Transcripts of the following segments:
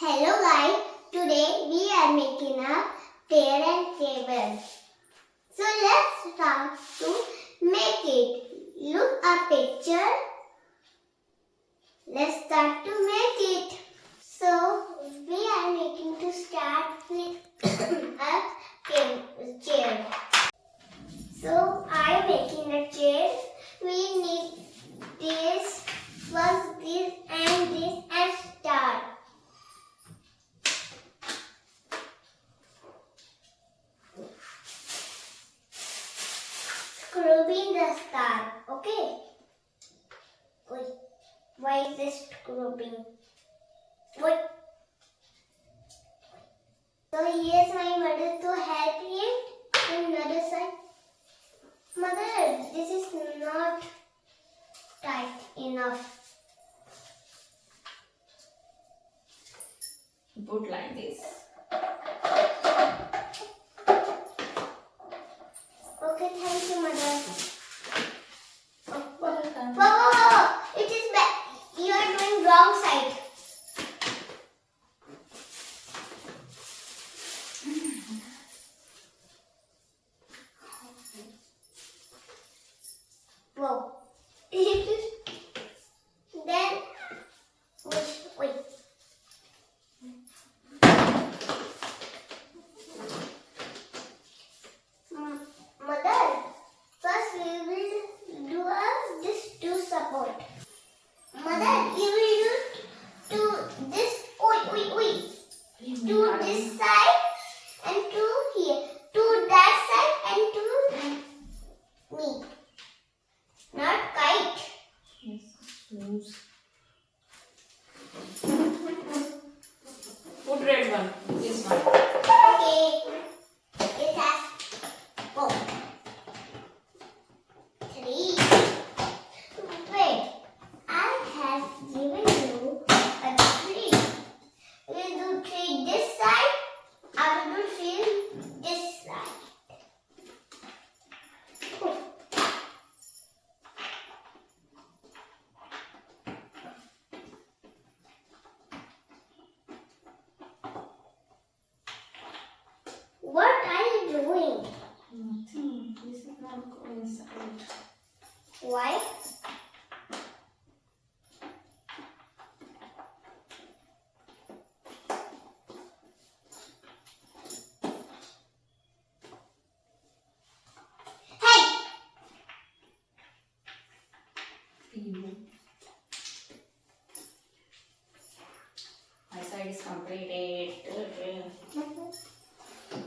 Hello guys, today we are making a chair and table. So let's start to make it. Look a picture. Let's start to make it. So we are making to start with a chair. So I am making a chair. We need this, first this and start. Scrubbing the star, okay? Wait, why is this scrubbing? Wait. So here's my mother to help him on the other side. Mother, this is not tight enough. Put like this. Okay, thank you, mother. Welcome. Whoa. It is bad. You are doing wrong side. Whoa. Then, wait. Mother, first we will do this to support. Mother, you will do this, to this side and to here, to that side and to me. Not kite. Yes, smooth. Put red one. This one. Okay. It has 4, 3. Wait, I have given you a 3. We'll do 3 this side. I will do 3 this side. What are you doing? Nothing. This is not going inside. Why? Hey! Pihu. My side is completed.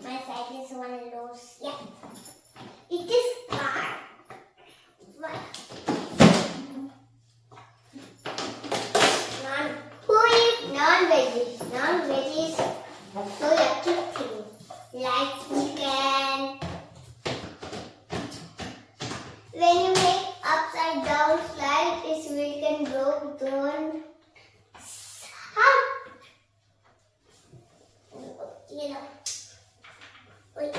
My side is one loose. Yeah. It is hard. Who is non-veggie? Non-veggie is so yucky thing. Like chicken. When you make upside down slide, it will can broke down. How? You know. Wait.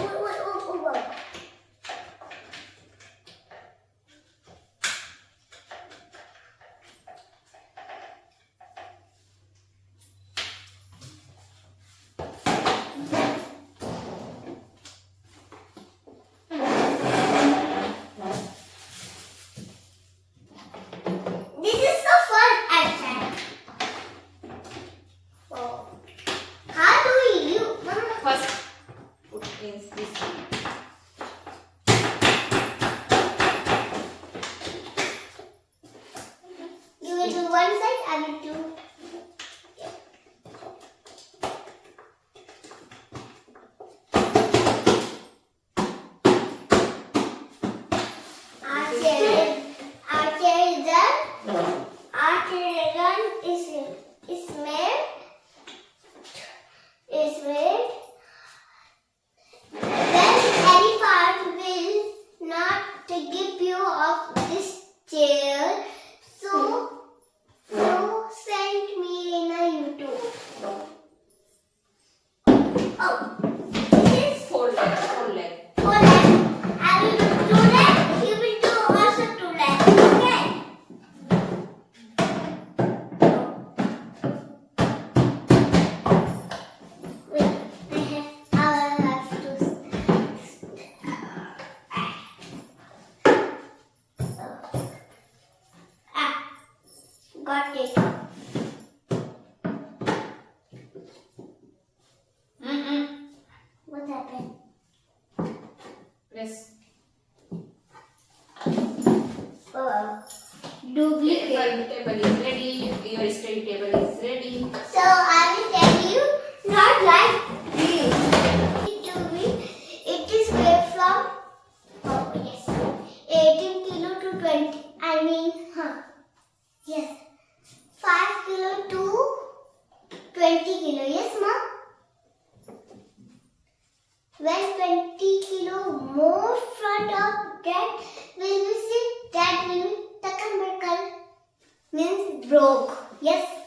Press. Duplicate. Table is ready. Your study table is ready. So I will tell you not like this. It is made from 18 kilo to 20. Yes, 5 kilo to 20 kilo. Yes, ma'am. When 20 kilo more front of that will be sit, that will be takkan bakal, means broke. Yes.